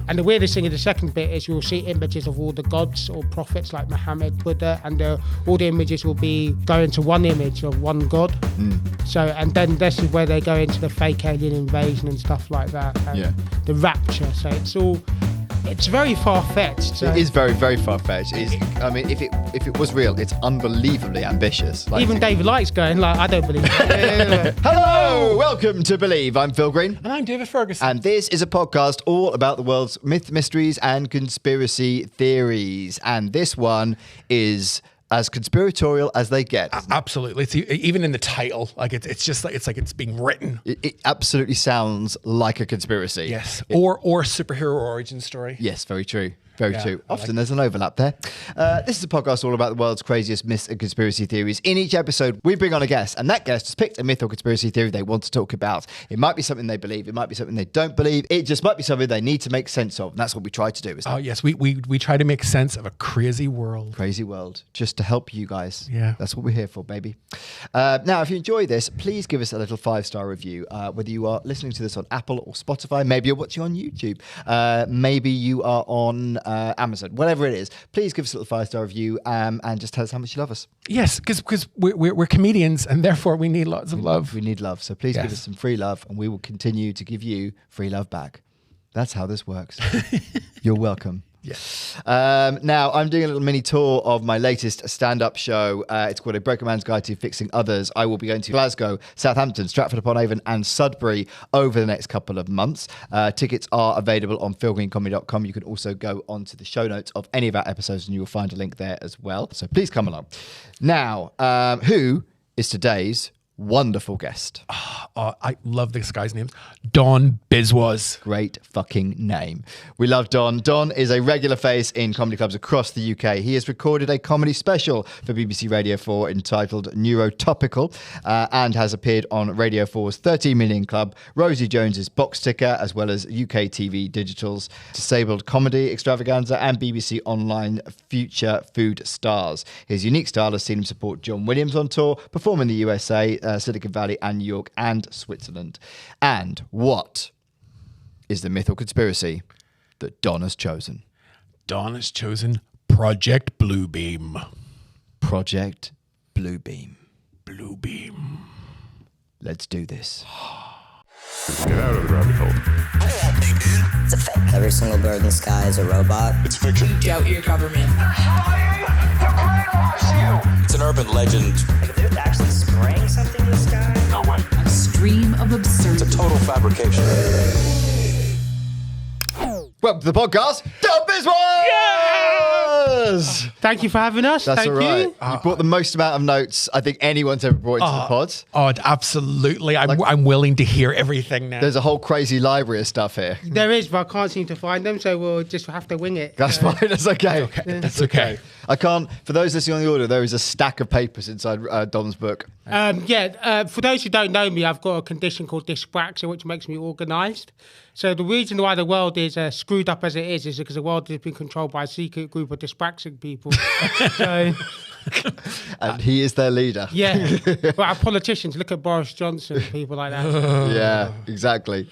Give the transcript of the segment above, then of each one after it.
And the weirdest thing in the second bit is you'll see images of all the gods or prophets like Muhammad, Buddha, and all the images will be going to one image of one god. So, and then this is where they go into the fake alien invasion and stuff like that, and the rapture. So it's very far-fetched. So. It is very, very far-fetched. I mean, if it was real, it's unbelievably ambitious. Like, even David Light's going like, I don't believe it. Hello, welcome to Believe. I'm Phil Green. And I'm David Ferguson. And this is a podcast all about the world's mysteries and conspiracy theories. And this one is as conspiratorial as they get. Absolutely. It's even in the title, like it's like it's being written. It absolutely sounds like a conspiracy. Yes. Or superhero origin story. Yes, very true. Very true. Often there's an overlap there. This is a podcast all about the world's craziest myths and conspiracy theories. In each episode, we bring on a guest, and that guest has picked a myth or conspiracy theory they want to talk about. It might be something they believe. It might be something they don't believe. It just might be something they need to make sense of. And that's what we try to do. Oh, yes. We try to make sense of a crazy world. Crazy world. Just to help you guys. Yeah. That's what we're here for, baby. Now, if you enjoy this, please give us a little 5-star review. Whether you are listening to this on Apple or Spotify, maybe you're watching on YouTube, maybe you are on Amazon, whatever it is, please give us a little 5-star review and just tell us how much you love us. Yes, because we're comedians and therefore we need lots of love. We need love. So please give us some free love and we will continue to give you free love back. That's how this works. You're welcome. Yes. Now, I'm doing a little mini tour of my latest stand-up show. It's called A Broken Man's Guide to Fixing Others. I will be going to Glasgow, Southampton, Stratford-upon-Avon and Sudbury over the next couple of months. Tickets are available on philgreencomedy.com. You can also go onto the show notes of any of our episodes and you will find a link there as well. So please come along. Now, who is today's wonderful guest? I love this guy's name. Don Biswas. Great fucking name. We love Don. Don is a regular face in comedy clubs across the UK. He has recorded a comedy special for BBC Radio 4 entitled Neurotopical and has appeared on Radio 4's 13 Million Club, Rosie Jones's Box Ticker, as well as UK TV Digital's Disabled Comedy Extravaganza and BBC Online Future Food Stars. His unique style has seen him support John Williams on tour, perform in the USA, Silicon Valley and New York and Switzerland. And what is the myth or conspiracy that Don has chosen? Don has chosen Project Bluebeam. Project Bluebeam. Bluebeam. Let's do this. Get out of the rabbit hole. It's a fake. Every single bird in the sky is a robot. It's fiction. You doubt your government. It's an urban legend. Like if they're actually spraying something in the sky. No way. A stream of absurdity. It's a total fabrication. Welcome to the podcast, Don Biswas! Yes! Thank you for having us. That's Thank all right. you. You brought the most amount of notes I think anyone's ever brought into the pod. Oh, absolutely. I'm willing to hear everything now. There's a whole crazy library of stuff here. There is, but I can't seem to find them, so we'll just have to wing it. That's fine. That's okay. That's okay. I can't. For those listening on the audio, there is a stack of papers inside Don's book. For those who don't know me, I've got a condition called dyspraxia, which makes me organised. So the reason why the world is screwed up as it is because the world has been controlled by a secret group of dyspraxic people. So, And he is their leader. yeah, but our politicians, look at Boris Johnson, people like that. Yeah, exactly.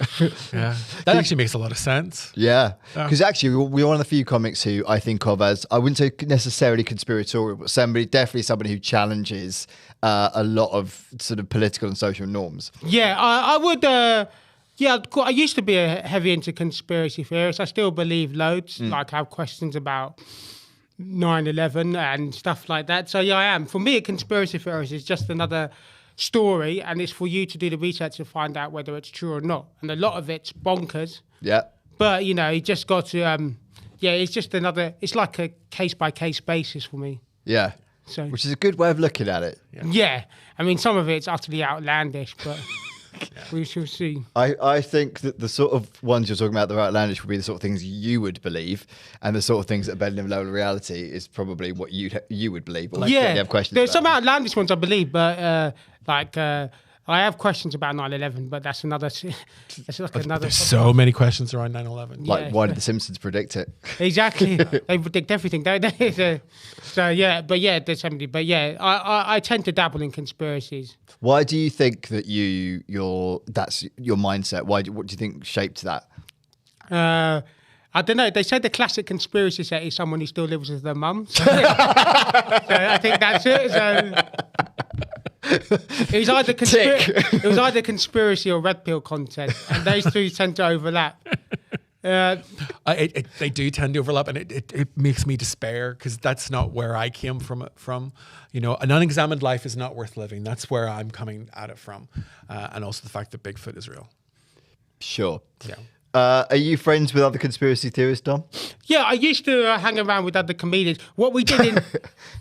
Yeah. That actually makes a lot of sense. Yeah, because actually we're one of the few comics who I think of as, I wouldn't say necessarily conspiratorial, but definitely somebody who challenges a lot of sort of political and social norms. Yeah, I would. I used to be a heavy into conspiracy theories. I still believe loads. Like I have questions about 9/11 and stuff like that. So yeah, I am. For me, a conspiracy theory is just another story, and it's for you to do the research to find out whether it's true or not. And a lot of it's bonkers. Yeah. But you know, you just got to. It's just another. It's like a case by case basis for me. Yeah. So, which is a good way of looking at it. Yeah. I mean, some of it's utterly outlandish, but. We shall see. I think that the sort of ones you're talking about that are outlandish would be the sort of things you would believe, and the sort of things that are better than lower reality is probably what you would believe. Or you have questions there's about. some outlandish ones I believe, but I have questions about 9/11, but that's another. That's like another. There's so many questions around 9/11. Like, why did the Simpsons predict it? Exactly, they predict everything, don't they? So yeah, there's somebody. But yeah, I tend to dabble in conspiracies. Why do you think that that's your mindset? What do you think shaped that? I don't know. They say the classic conspiracy set is someone who still lives with their mum. So, I think that's it. So it was either conspiracy or red pill content, and those two tend to overlap. They do tend to overlap, and it makes me despair because that's not where I came from. You know, an unexamined life is not worth living. That's where I'm coming at it from, and also the fact that Bigfoot is real. Sure. Yeah. Are you friends with other conspiracy theorists, Dom? Yeah, I used to hang around with other comedians. What we did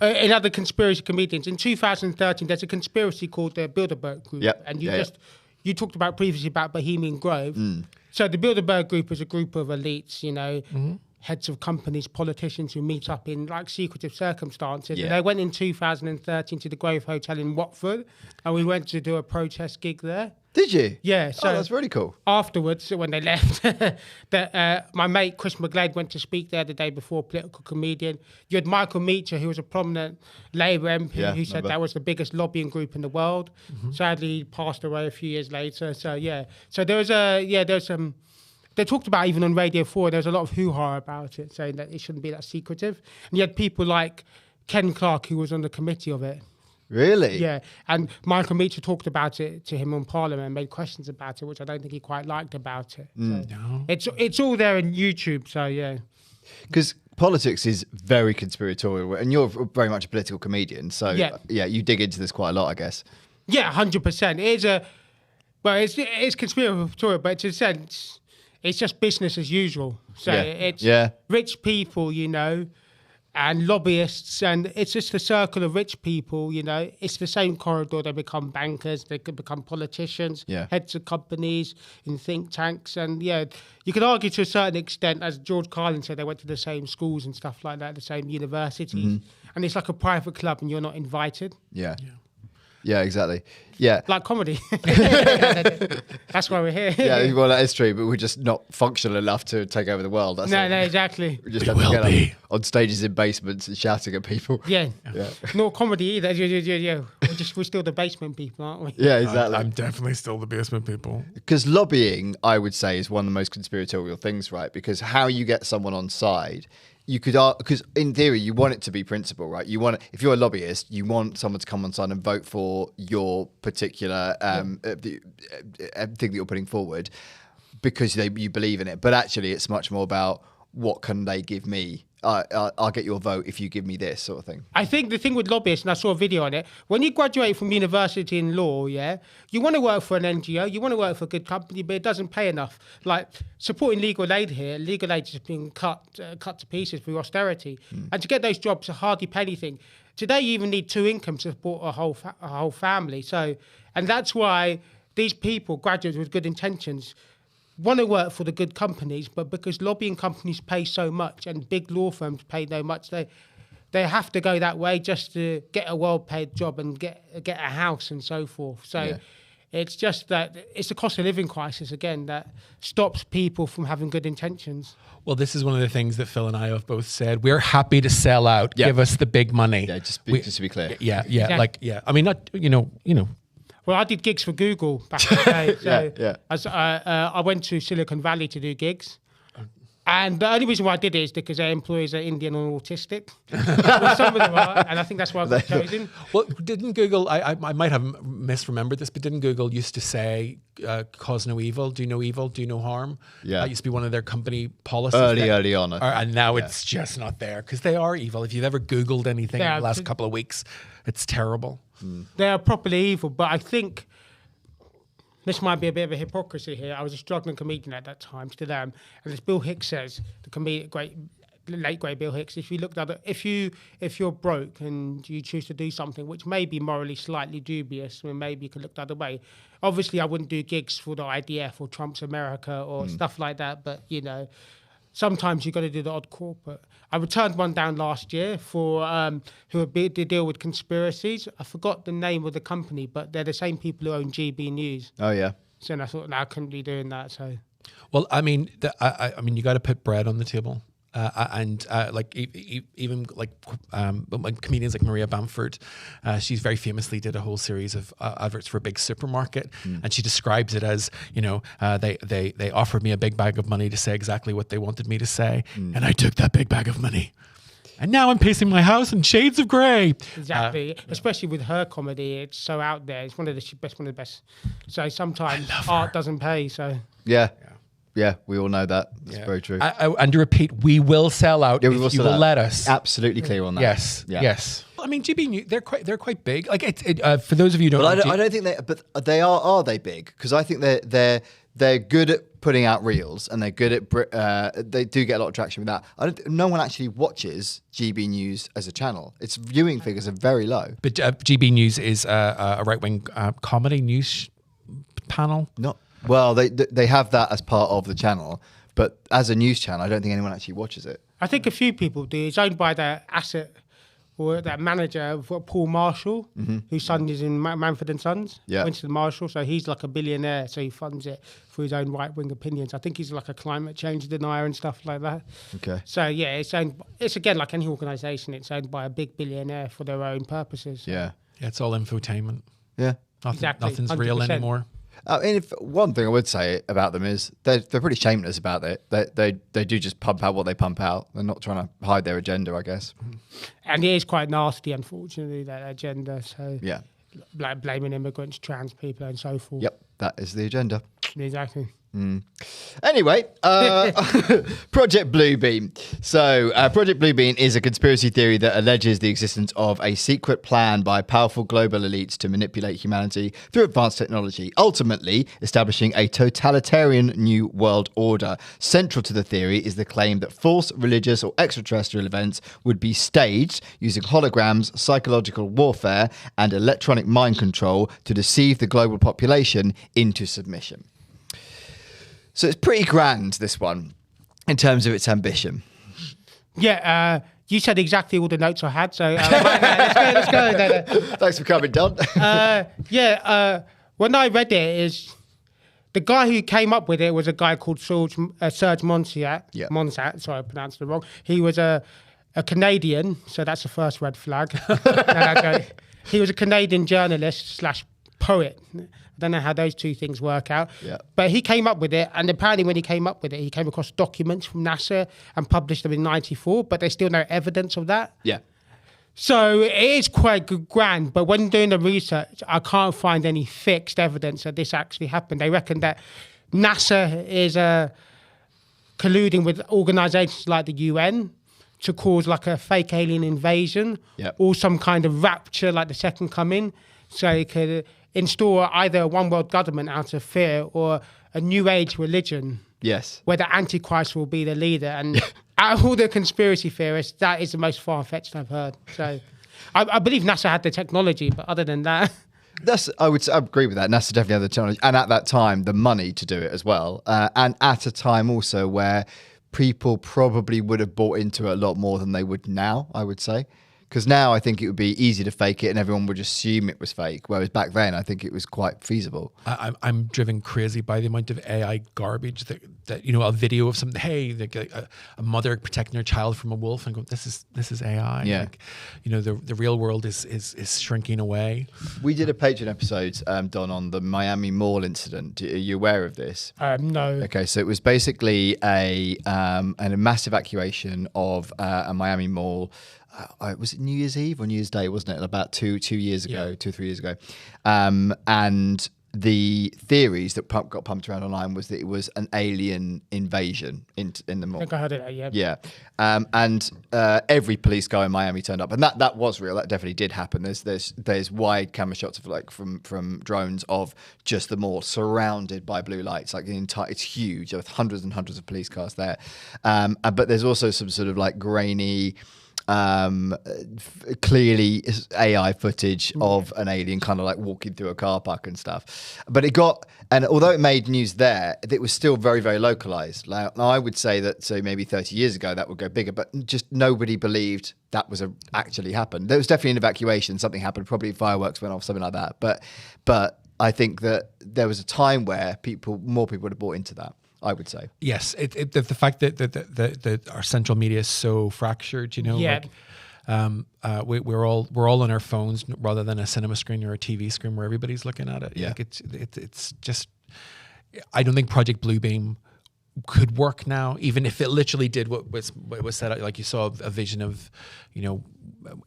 in other conspiracy comedians in 2013, there's a conspiracy called the Bilderberg Group, Yep. and you talked about previously about Bohemian Grove. So the Bilderberg Group is a group of elites, you know, heads of companies, politicians who meet up in like secretive circumstances. Yeah. And they went in 2013 to the Grove Hotel in Watford, and we went to do a protest gig there. Did you? Yeah. So that's really cool. afterwards, when they left, my mate Chris McGlade went to speak there the day before, political comedian. You had Michael Meacher, who was a prominent Labour MP, who said remember. that was the biggest lobbying group in the world. Sadly, he passed away a few years later. So yeah, so there's some. They talked about even on Radio 4. There was a lot of hoo-ha about it, saying that it shouldn't be that secretive. And you had people like Ken Clark, who was on the committee of it. Really? Yeah, and Michael Meacher talked about it to him on Parliament and made questions about it, which I don't think he quite liked about it. So it's all there on YouTube, so yeah. Because politics is very conspiratorial, and you're very much a political comedian, so you dig into this quite a lot, I guess. Yeah, 100%. It's conspiratorial, but in a sense, it's just business as usual. So it's rich people, you know, and lobbyists, and it's just a circle of rich people, you know. It's the same corridor. They become bankers, they could become politicians, heads of companies, in think tanks. And you could argue to a certain extent, as George Carlin said, they went to the same schools and stuff like that, the same universities. And it's like a private club and you're not invited. Yeah, exactly. Yeah. Like comedy. That's why we're here. Yeah, well, that is true, but we're just not functional enough to take over the world. That's No, all. exactly. We just have to get on stages in basements and shouting at people. Yeah. Not comedy either. We're still the basement people, aren't we? Yeah, exactly. I'm definitely still the basement people. Because lobbying, I would say, is one of the most conspiratorial things, right? Because how you get someone on side, you could, because in theory, you want it to be principle, right? You want, if you're a lobbyist, you want someone to come on side and vote for your particular thing that you're putting forward because you believe in it. But actually, it's much more about what can they give me? I'll get your vote if you give me this sort of thing. I think the thing with lobbyists, and I saw a video on it, when you graduate from university in law, you want to work for an NGO, you want to work for a good company, but it doesn't pay enough. Like supporting legal aid here, legal aid is being cut to pieces through austerity. And to get those jobs, hardly pay anything. Today, you even need 2 incomes to support a whole family. So, and that's why these people, graduates with good intentions, want to work for the good companies, but because lobbying companies pay so much and big law firms pay so much, they have to go that way just to get a well-paid job and get a house and so forth. So it's just that it's the cost of living crisis, again, that stops people from having good intentions. Well, this is one of the things that Phil and I have both said. We're happy to sell out. Give us the big money. Yeah, just to be clear. Yeah. I mean, not, you know. Well, I did gigs for Google back in the day. So I went to Silicon Valley to do gigs. And the only reason why I did it is because their employees are Indian and autistic. Well, some of them are, and I think that's why I got chosen. Well, didn't Google, I might have misremembered this, but didn't Google used to say, cause no evil, do no evil, do no harm? Yeah. That used to be one of their company policies. Early on. And now it's just not there because they are evil. If you've ever Googled anything in the last couple of weeks, it's terrible. They are properly evil, but I think this might be a bit of a hypocrisy here. I was a struggling comedian at that time, still am. And as Bill Hicks says, the late great Bill Hicks, if you're broke and you choose to do something which may be morally slightly dubious, then maybe you could look the other way. Obviously, I wouldn't do gigs for the IDF or Trump's America or stuff like that, but sometimes you've got to do the odd corporate. I returned one down last year for who deal with conspiracies. I forgot the name of the company, but they're the same people who own GB News. Oh, yeah. So I thought, I couldn't be doing that. So, well, I mean, I mean, you got to put bread on the table. Even comedians like Maria Bamford, she's very famously did a whole series of adverts for a big supermarket, and she describes it as, they offered me a big bag of money to say exactly what they wanted me to say, and I took that big bag of money. And now I'm pacing my house in shades of grey. Exactly, especially with her comedy, it's so out there. It's one of the best. So sometimes art doesn't pay. So yeah, we all know that. It's very true. And to repeat, we will sell out if you will let us. Absolutely clear on that. Yes. I mean, GB News, they're quite big. Like for those of you who don't know, I don't think they are they big? Because I think they're good at putting out reels, and they're good at they do get a lot of traction with that. No one actually watches GB News as a channel. Its viewing figures are very low. But GB News is a right-wing comedy news panel. Well, they have that as part of the channel, but as a news channel, I don't think anyone actually watches it. I think a few people do. It's owned by the asset or that manager, Paul Marshall, whose son is in Manford & Sons, Winston Marshall. So he's like a billionaire, so he funds it for his own right-wing opinions. I think he's like a climate change denier and stuff like that. Okay. So, yeah, it's again like any organisation. It's owned by a big billionaire for their own purposes. Yeah. It's all infotainment. Yeah. Nothing's 100%. real anymore. I mean, one thing I would say about them is they're pretty shameless about it. They do just pump out what they pump out. They're not trying to hide their agenda, I guess. And it is quite nasty, unfortunately, that agenda. So yeah, like blaming immigrants, trans people, and so forth. Yep, that is the agenda. Exactly. Anyway, Project Bluebeam. So, Project Bluebeam is a conspiracy theory that alleges the existence of a secret plan by powerful global elites to manipulate humanity through advanced technology, ultimately establishing a totalitarian new world order. Central to the theory is the claim that false religious or extraterrestrial events would be staged using holograms, psychological warfare, and electronic mind control to deceive the global population into submission. So it's pretty grand, this one, in terms of its ambition. Yeah, you said exactly all the notes I had, so let's go. No. Thanks for coming, Don. When I read it, the guy who came up with it was a guy called Serge Monast. Yeah. Monast, sorry, I pronounced it wrong. He was a Canadian, so that's the first red flag. He was a Canadian journalist / poet. I don't know how those two things work out. Yeah. But he came up with it, and apparently when he came up with it, he came across documents from NASA and published them in '94, but there's still no evidence of that. Yeah. So it is quite grand, but when doing the research, I can't find any fixed evidence that this actually happened. They reckon that NASA is colluding with organizations like the UN to cause like a fake alien invasion or some kind of rapture like the Second Coming, so it could install either a one world government out of fear or a new age religion. Yes. Where the Antichrist will be the leader. And out of all the conspiracy theorists, that is the most far-fetched I've heard. So I believe NASA had the technology, but other than that... I agree with that. NASA definitely had the technology. And at that time, the money to do it as well. And at a time also where people probably would have bought into it a lot more than they would now, I would say. Because now I think it would be easy to fake it and everyone would assume it was fake. Whereas back then, I think it was quite feasible. I'm driven crazy by the amount of AI garbage that a video of something, hey, like a mother protecting her child from a wolf, and go, this is AI. Yeah. Like, the real world is shrinking away. We did a Patreon episode, Don, on the Miami Mall incident. Are you aware of this? No. Okay, so it was basically a mass evacuation of a Miami Mall. Was it New Year's Eve or New Year's Day, wasn't it? About 2 years ago, 2 or 3 years ago. And the theories that got pumped around online was that it was an alien invasion in the mall. I think I heard it, yeah. Yeah. And every police car in Miami turned up. And that was real. That definitely did happen. There's wide camera shots of from drones of just the mall surrounded by blue lights. Like it's huge. There's hundreds and hundreds of police cars there. But there's also some sort of like grainy... clearly AI footage of an alien kind of like walking through a car park and stuff. But although it made news there, it was still very, very localized. Now I would say that, so maybe 30 years ago that would go bigger, but just nobody believed that was actually happened. There was definitely an evacuation, something happened, probably fireworks went off, something like that. But I think that there was a time where more people would have bought into that. I would say. Yes, the fact that our central media is so fractured, Yeah. we're all on our phones rather than a cinema screen or a TV screen where everybody's looking at it. Yeah. Like it's just, I don't think Project Bluebeam could work now, even if it literally did what was set out. Like you saw a vision of,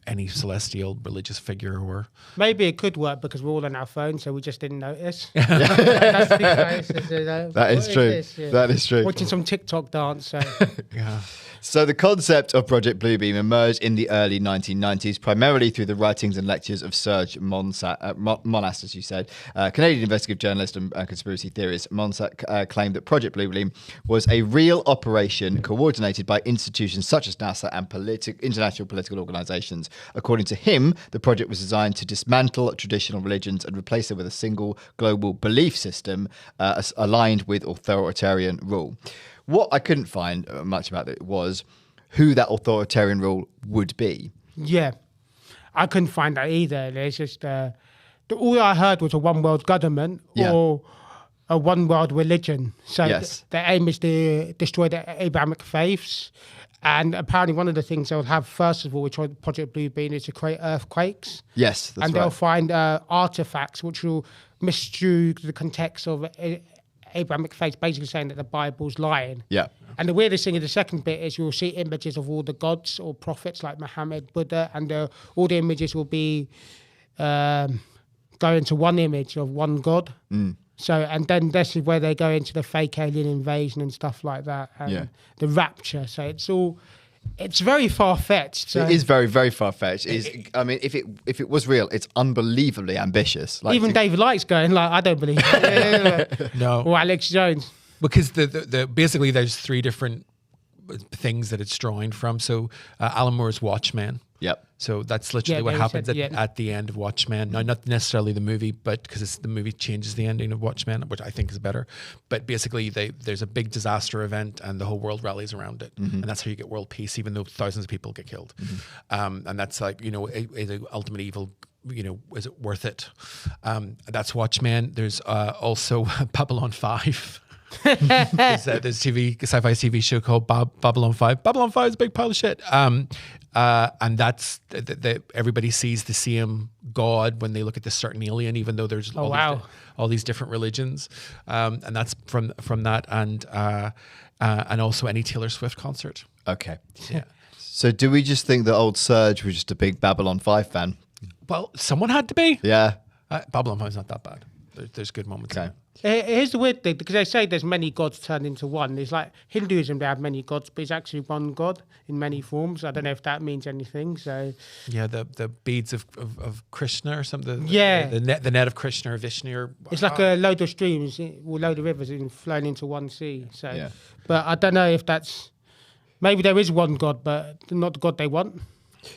any celestial religious figure or Maybe it could work because we're all on our phones, so we just didn't notice. That's the case, That is what true. this? Yeah. That is true. Watching some TikTok dance. So. yeah. So the concept of Project Bluebeam emerged in the early 1990s, primarily through the writings and lectures of Serge Monast, as you said, Canadian investigative journalist and conspiracy theorist. Monast claimed that Project Bluebeam was a real operation coordinated by institutions such as NASA and international political organizations. According to him, the project was designed to dismantle traditional religions and replace them with a single global belief system aligned with authoritarian rule. What I couldn't find much about it was who that authoritarian rule would be. Yeah, I couldn't find that either. There's just all I heard was a one world government or a one world religion. So the aim is to destroy the Abrahamic faiths. And apparently one of the things they'll have first of all, which on Project Bluebeam, is to create earthquakes. Yes, that's and they'll find artifacts which will misconstrue the context of Abrahamic faith, basically saying that the Bible's lying. Yeah. And the weirdest thing in the second bit is you'll see images of all the gods or prophets like Muhammad, Buddha, and all the images will be going to one image of one god. So, and then this is where they go into the fake alien invasion and stuff like that, and the rapture. So it's very far-fetched. So. It is very, very far-fetched. I mean, if it was real, it's unbelievably ambitious. Like even David Light's going like, I don't believe it. No. Or Alex Jones. Because the basically there's three different things that it's drawing from. So Alan Moore's Watchmen. Yep. So that's literally what happens at the end of Watchmen. Now, not necessarily the movie, but because the movie changes the ending of Watchmen, which I think is better. But basically, there's a big disaster event, and the whole world rallies around it, and that's how you get world peace, even though thousands of people get killed. And that's like is ultimate evil. Is it worth it? That's Watchmen. There's also Babylon 5. There's a sci-fi TV show called Babylon 5. Babylon 5 is a big pile of shit. And that's everybody sees the same God when they look at this certain alien, even though there's all these different religions. And that's from that, and also any Taylor Swift concert. Okay. Yeah. So do we just think that old Serge was just a big Babylon 5 fan? Well, someone had to be. Yeah. Babylon 5 is not that bad. There's good moments. Okay. Here's the weird thing, because they say there's many gods turned into one. There's like Hinduism, they have many gods, but it's actually one god in many forms. I don't know if that means anything. So yeah, the beads of Krishna or something. The net of Krishna or Vishnu. It's like a load of streams, or load of rivers flowing into one sea. So, but I don't know if that's, maybe there is one god, but not the god they want.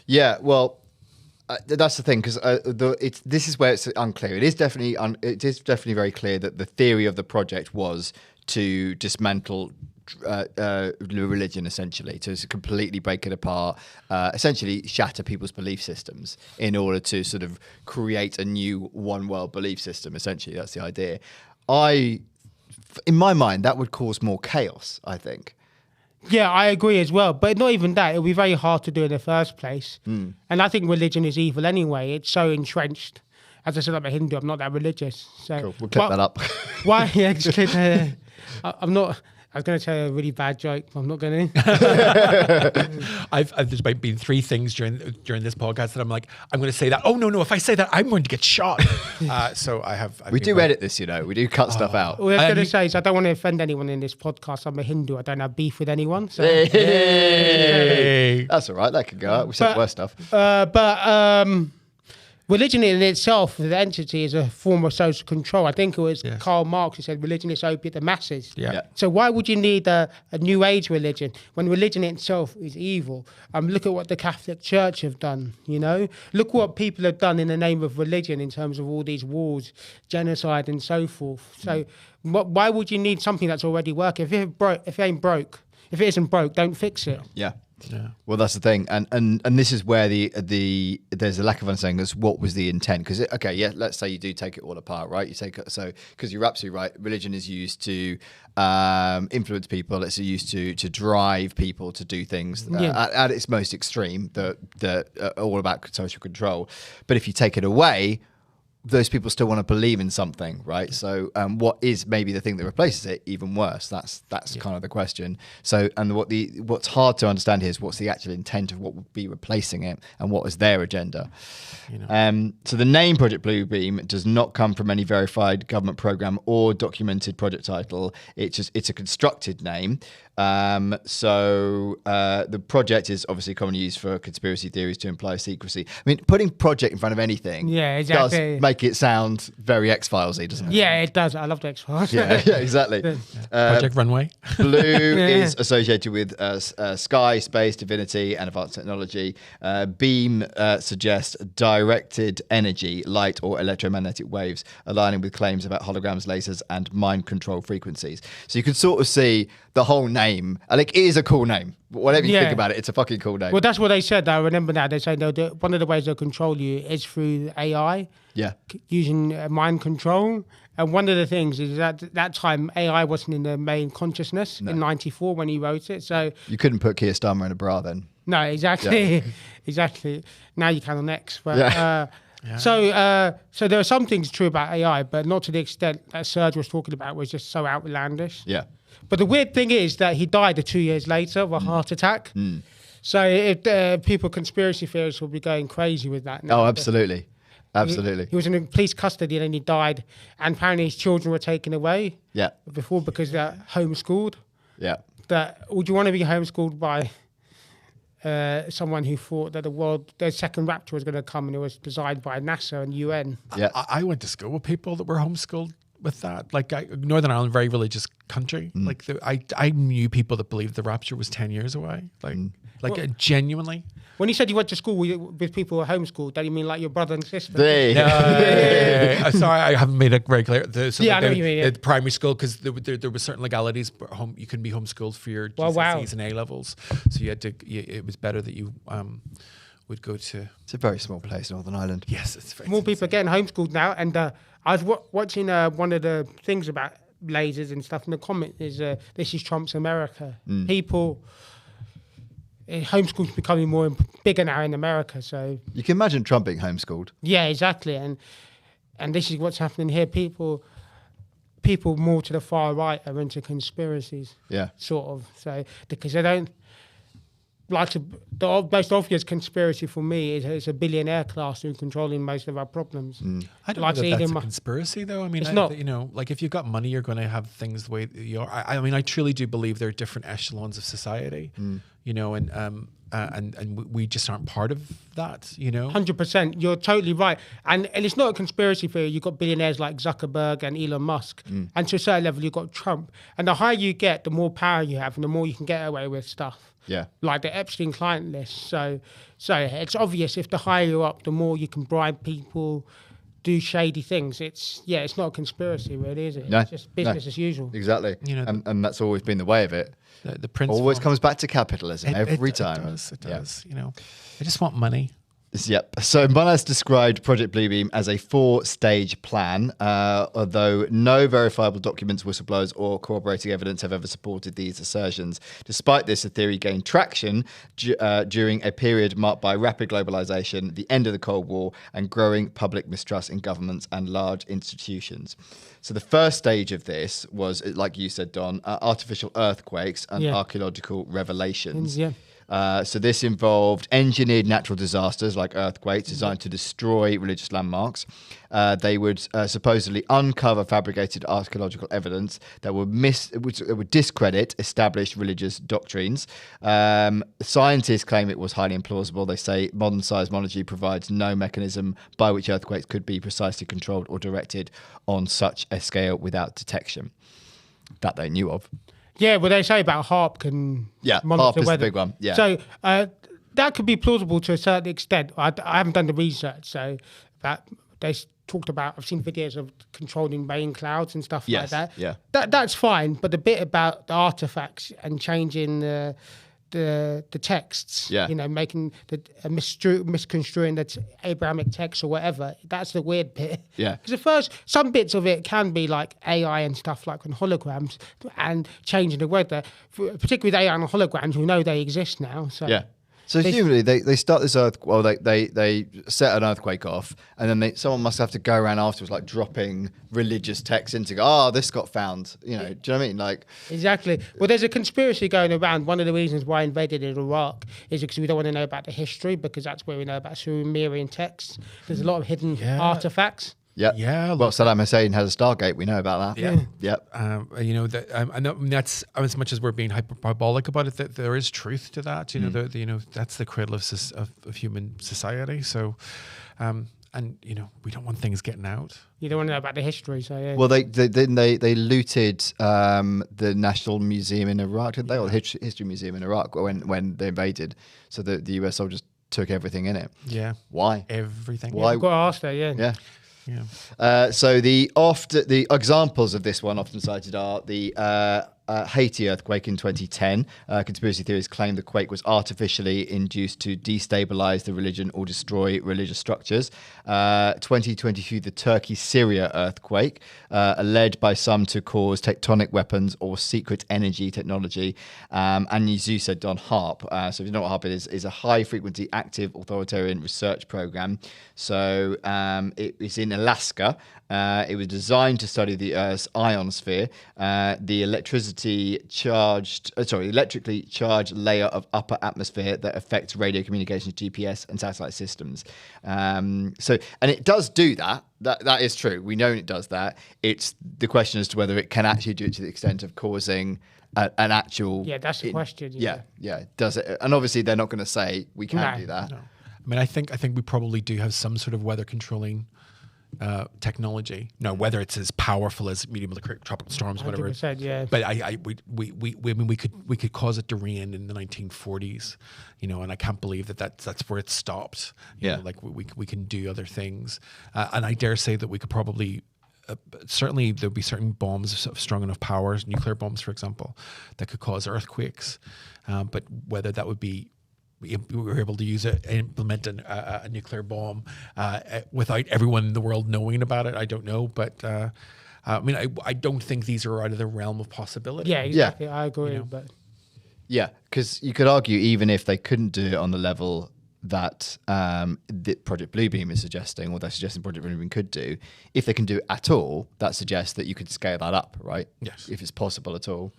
Yeah, well. That's the thing, because this is where it's unclear. It is definitely very clear that the theory of the project was to dismantle religion, essentially, to completely break it apart, essentially shatter people's belief systems in order to sort of create a new one world belief system. Essentially, that's the idea. In my mind, that would cause more chaos, I think. Yeah, I agree as well. But not even that. It would be very hard to do in the first place. And I think religion is evil anyway. It's so entrenched. As I said, I'm a Hindu. I'm not that religious. So Cool. We'll clip that up. Why? Yeah, just clip, I'm not... I was going to tell you a really bad joke, but I'm not going to. There's been three things during this podcast that I'm like, I'm going to say that. Oh, no, if I say that, I'm going to get shot. So we do edit this, we do cut stuff out. All I was going to say is I don't want to offend anyone in this podcast. I'm a Hindu. I don't have beef with anyone. So. Hey. That's all right. That could go out. We said worse stuff. Religion in itself, the entity, is a form of social control. I think it was Karl Marx who said religion is opiate the masses. Yeah. So why would you need a new age religion when religion itself is evil? Look at what the Catholic Church have done, Look what people have done in the name of religion in terms of all these wars, genocide and so forth. So why would you need something that's already working? If it isn't broke, don't fix it. Yeah. Yeah. Well, that's the thing, and this is where there's a lack of understanding as what was the intent. Because let's say you do take it all apart, right? You take because you're absolutely right. Religion is used to influence people. It's used to drive people to do things at its most extreme that are all about social control. But if you take it away, those people still want to believe in something, right? So what is maybe the thing that replaces it even worse? That's kind of the question. So, and what's hard to understand here is what's the actual intent of what would be replacing it and what is their agenda. So the name Project Bluebeam does not come from any verified government program or documented project title. It's a constructed name. So the project is obviously commonly used for conspiracy theories to imply secrecy. I mean, putting project in front of anything does make it sound very X-Filesy, doesn't it? Yeah, it does. I love the X-Files. Yeah, exactly. Project Runway. Blue is associated with sky, space, divinity, and advanced technology. Beam suggests directed energy, light, or electromagnetic waves, aligning with claims about holograms, lasers, and mind control frequencies. So you can sort of see the whole name. Like, it is a cool name. Whatever you think about it, it's a fucking cool name. Well, that's what they said. I remember now. They say one of the ways they'll control you is through AI. Yeah. Using mind control. And one of the things is that time AI wasn't in the main consciousness in '94 when he wrote it. So you couldn't put Keir Starmer in a bra then. No, exactly. Yeah. Exactly. Now you can on X. But, So there are some things true about AI, but not to the extent that Serge was talking about, was just so outlandish. Yeah. But the weird thing is that he died 2 years later of a heart attack. So if conspiracy theorists will be going crazy with that now. Oh, absolutely. Absolutely. He was in police custody and then he died. And apparently his children were taken away before because they're homeschooled. Yeah. Would you want to be homeschooled by someone who thought that the second rapture was going to come and it was designed by NASA and UN? Yeah. I went to school with people that were homeschooled with that. Like Northern Ireland, very religious country. Like I knew people that believed the rapture was 10 years away. Genuinely. When you said you went to school with people who are homeschooled, don't you mean like your brother and sister? Sorry, I haven't made it very clear. I know what you mean. The primary school, because there were certain legalities. You couldn't be homeschooled for your GCSEs and A levels, so you had to. It was better that you would go to. It's a very small place, Northern Ireland. Yes, it's very. More people are getting homeschooled now, and I was watching one of the things about lasers and stuff, and the comment is, "This is Trump's America." People. Homeschool's becoming bigger now in America, so you can imagine Trump being homeschooled. Yeah, exactly, and this is what's happening here. People more to the far right are into conspiracies. Yeah, sort of. So because they don't like the most obvious conspiracy for me is a billionaire class who's controlling most of our problems. I don't know if that's a conspiracy, though. I mean, it's not. Like if you've got money, you're going to have things the way you are. I mean, I truly do believe there are different echelons of society. And we just aren't part of that, 100%. You're totally right. And it's not a conspiracy theory. You've got billionaires like Zuckerberg and Elon Musk. And to a certain level, you've got Trump. And the higher you get, the more power you have and the more you can get away with stuff. Yeah. Like the Epstein client list. So it's obvious if the higher you're up, the more you can bribe people, do shady things. It's not a conspiracy, really, is it? No, it's just business as usual. Exactly. And that's always been the way of it. The principle always comes back to capitalism every time. It does. I just want money. Yep. So Monast described Project Bluebeam as a 4-stage plan, although no verifiable documents, whistleblowers, or corroborating evidence have ever supported these assertions. Despite this, the theory gained traction during a period marked by rapid globalization, the end of the Cold War, and growing public mistrust in governments and large institutions. So the first stage of this was, like you said, Don, artificial earthquakes and archaeological revelations. So this involved engineered natural disasters like earthquakes designed to destroy religious landmarks. They would supposedly uncover fabricated archaeological evidence that would discredit established religious doctrines. Scientists claim it was highly implausible. They say modern seismology provides no mechanism by which earthquakes could be precisely controlled or directed on such a scale without detection. That they knew of. Yeah, well, they say about HAARP can monitor HAARP is weather. the big one. Yeah. So that could be plausible to a certain extent. I haven't done the research, so they talked about. I've seen videos of controlling rain clouds and stuff like that. Yeah. That's fine, but the bit about the artifacts and changing the the texts, Yeah. making misconstruing the Abrahamic text or whatever. That's the weird bit. Yeah. Because some bits of it can be like AI and stuff like on holograms and changing the weather. Particularly with AI and holograms, we know they exist now. So Yeah. So presumably they start this they set an earthquake off, and then someone must have to go around afterwards, like dropping religious texts into this got found. Do you know what I mean? Like exactly. Well, there's a conspiracy going around. One of the reasons why I invaded Iraq is because we don't want to know about the history, because that's where we know about Sumerian texts. There's a lot of hidden artifacts. Yep. Yeah. Well, Saddam Hussein has a Stargate. We know about that. Yeah. Yep. I know that's as much as we're being hyperbolic about it. That there is truth to that. That's the cradle of human society. So, we don't want things getting out. You don't want to know about the history. So yeah. Well, they looted the National Museum in Iraq, didn't they, or the History Museum in Iraq when they invaded. So the US soldiers took everything in it. Yeah. Why? Everything. Why? I've got to ask that. Yeah. Yeah. Yeah. So the examples of this one often cited are the Haiti earthquake in 2010. Conspiracy theories claim the quake was artificially induced to destabilize the religion or destroy religious structures. 2022, the Turkey-Syria earthquake, alleged by some to cause tectonic weapons or secret energy technology. And as you said, Don, HAARP. So if you know what HAARP is a high-frequency active authoritarian research program. So it is in Alaska. It was designed to study the Earth's ionosphere, the electrically charged layer of upper atmosphere that affects radio communications, GPS, and satellite systems. And it does do that. That is true. We know it does that. It's the question as to whether it can actually do it to the extent of causing an actual. Yeah, that's the question. Yeah. Does it? And obviously, they're not going to say we can't do that. No. I mean, I think we probably do have some sort of weather controlling technology. No, whether it's as powerful as medium tropical storms, whatever. 100%, yeah. But we could cause it to rain in the 1940s, and I can't believe that's where it stopped. You know, like we can do other things, and I dare say that we could probably. Certainly, there'll be certain bombs of strong enough powers, nuclear bombs, for example, that could cause earthquakes. But whether that would be we were able to use it and implement a nuclear bomb without everyone in the world knowing about it, I don't know. But I mean, I don't think these are out of the realm of possibility. Yeah, exactly. I agree. But yeah, because you could argue even if they couldn't do it on the level that Project Bluebeam is suggesting, or they're suggesting Project Bluebeam could do, if they can do it at all, that suggests that you could scale that up, right? Yes. If it's possible at all.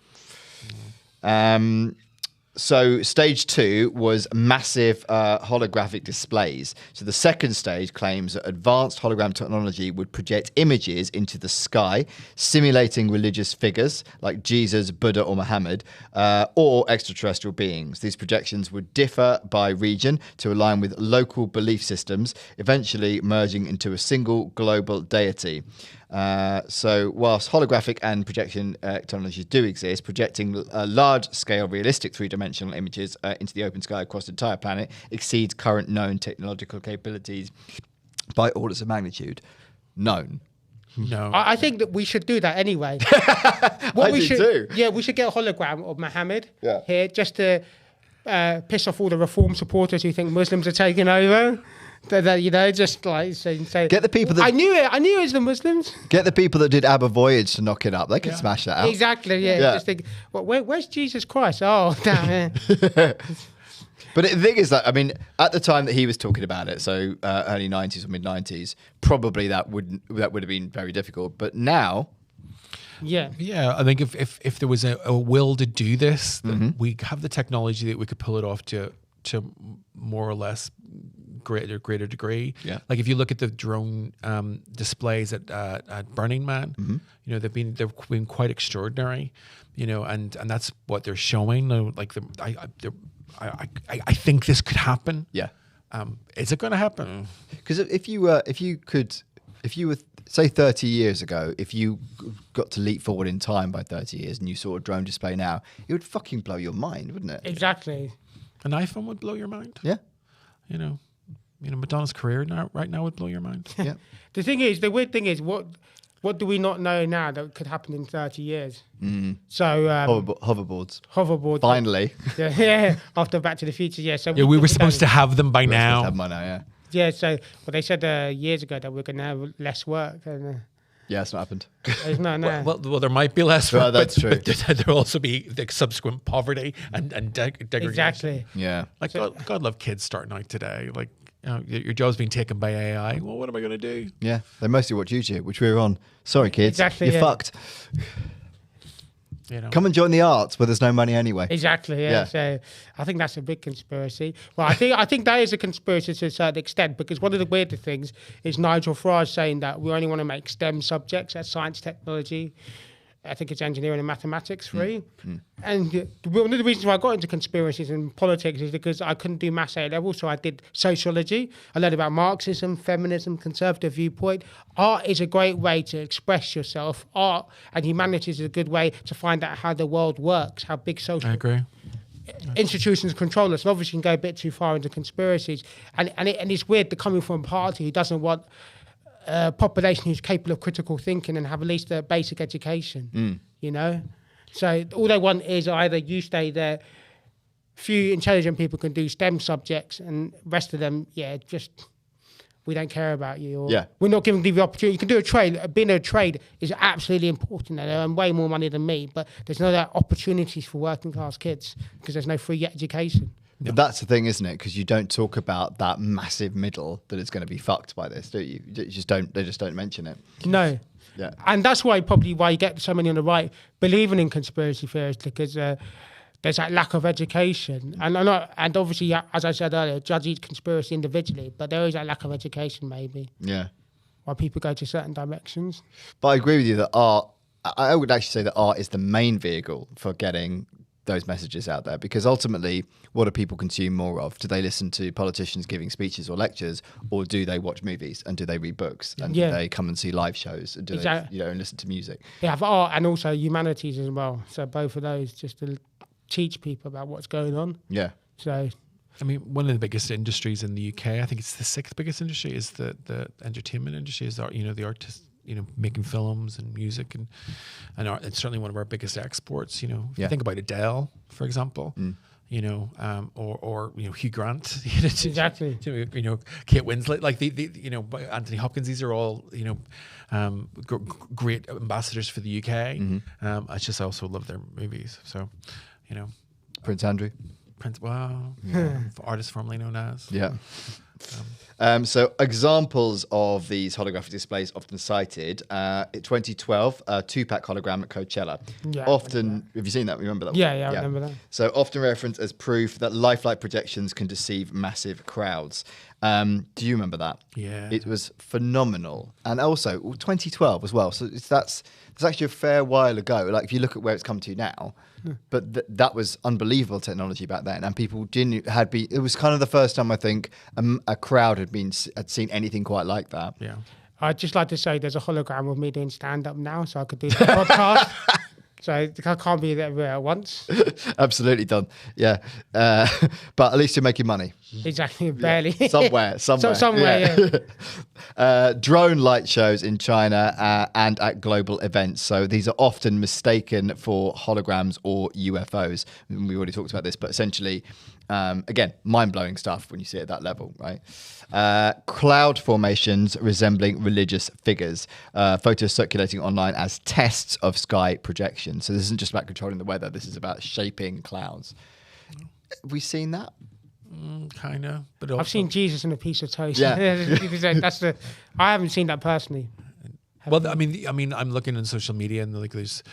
So stage 2 was massive holographic displays. So the second stage claims that advanced hologram technology would project images into the sky, simulating religious figures like Jesus, Buddha, or Muhammad, or extraterrestrial beings. These projections would differ by region to align with local belief systems, eventually merging into a single global deity. So whilst holographic and projection technologies do exist, projecting large-scale realistic three-dimensional images into the open sky across the entire planet exceeds current known technological capabilities by orders of magnitude. Known. No. I think that we should do that anyway. We should. Yeah, we should get a hologram of Muhammad here just to piss off all the reform supporters who think Muslims are taking over. Just like say, get the people that I knew it was the Muslims. Get the people that did Aber Voyage to knock it up. They can smash that out. Exactly. Yeah. Just think, where's Jesus Christ? Oh, damn it. But the thing is that, I mean, at the time that he was talking about it, so early 90s or mid 90s, probably that would have been very difficult. But now. Yeah. I think if there was a will to do this, we have the technology that we could pull it off to more or less greater degree. Yeah. Like if you look at the drone displays at Burning Man, they've been quite extraordinary, and that's what they're showing. Like I think this could happen. Yeah. Is it going to happen? Because if you were say 30 years ago, if you got to leap forward in time by 30 years and you saw a drone display now, it would fucking blow your mind, wouldn't it? Exactly. An iPhone would blow your mind. Yeah. Madonna's career right now would blow your mind. Yeah. The weird thing is, what what do we not know now that could happen in 30 years? So Hoverboards. hoverboard. Finally. Yeah, after Back to the Future. Yeah, so Yeah, we were supposed to have them by now. Have mine now, yeah. Yeah, so well, they said years ago that we're going to have less work. And, Yeah, it's not happened. there's no. Well, there might be less Well, work, that's true. but there'll also be the subsequent poverty and degradation. Exactly. Yeah. Like, God love kids starting out today. Like, your job's being taken by AI. Well, what am I going to do? Yeah. They mostly watch YouTube, which we were on. Sorry, kids. Exactly, You're yeah. fucked. You know? Come and join the arts where there's no money anyway. Exactly. Yeah. Yeah. So I think that's a big conspiracy. Well, I think that is a conspiracy to a certain extent, because one of the weirder things is Nigel Farage saying that we only want to make STEM subjects as science, technology. I think it's engineering and mathematics free. And one of the reasons why I got into conspiracies and politics is because I couldn't do maths A level, so I did sociology. I learned about Marxism, feminism, conservative viewpoint. Art is a great way to express yourself. Art and humanities is a good way to find out how the world works, how big social I agree. institutions control us. And obviously you can go a bit too far into conspiracies. And it's weird that coming from a party who doesn't want a population who's capable of critical thinking and have at least a basic education, you know? So all they want is either you stay there, few intelligent people can do STEM subjects, and rest of them, just we don't care about you. Or we're not giving you the opportunity. You can do a trade. Being a trade is absolutely important. They earn way more money than me, but there's no opportunities for working class kids because there's no free education. But that's the thing, isn't it? Because you don't talk about that massive middle that is going to be fucked by this, do you? They just don't mention it. No. Yeah. And that's why you get so many on the right believing in conspiracy theories, because there's that lack of education. And obviously, as I said earlier, judge each conspiracy individually, but there is that lack of education maybe. Yeah. Why people go to certain directions. But I agree with you that art, I would actually say that art is the main vehicle for getting those messages out there, because ultimately, what do people consume more of? Do they listen to politicians giving speeches or lectures, or do they watch movies, and do they read books, and do they come and see live shows, and do they, and listen to music? Yeah, for art and also humanities as well. So both of those, just to teach people about what's going on. Yeah. So, I mean, one of the biggest industries in the UK, I think it's the 6th biggest industry, is the entertainment industry. Is the artists, making films and music and art. It's certainly one of our biggest exports. If you think about Adele, for example, or Hugh Grant, exactly. Kate Winslet, like the Anthony Hopkins. These are all great ambassadors for the UK. I just also love their movies. So, Prince Andrew. Artist formerly known as. Yeah. So examples of these holographic displays often cited. In 2012, Tupac hologram at Coachella. Yeah, Often, have you seen that? Remember that? Yeah, I remember that. So often referenced as proof that lifelike projections can deceive massive crowds. Do you remember that? Yeah. It was phenomenal. And also 2012 as well. So that's actually a fair while ago. Like if you look at where it's come to now, but that was unbelievable technology back then, and people it was kind of the first time I think a crowd had seen anything quite like that. Yeah. I'd just like to say there's a hologram of me doing stand-up now, so I could do the podcast. So I can't be there at once. Absolutely, Don. Yeah. But at least you're making money. Exactly, barely. Somewhere. Yeah. Drone light shows in China and at global events. So these are often mistaken for holograms or UFOs. We already talked about this, but essentially, again, mind-blowing stuff when you see it at that level, right? Cloud formations resembling religious figures. Photos circulating online as tests of sky projection. So this isn't just about controlling the weather. This is about shaping clouds. Have we seen that? Kind of, but I've seen Jesus in a piece of toast. Yeah. I haven't seen that personally. Well, I mean, I'm looking on social media and like here's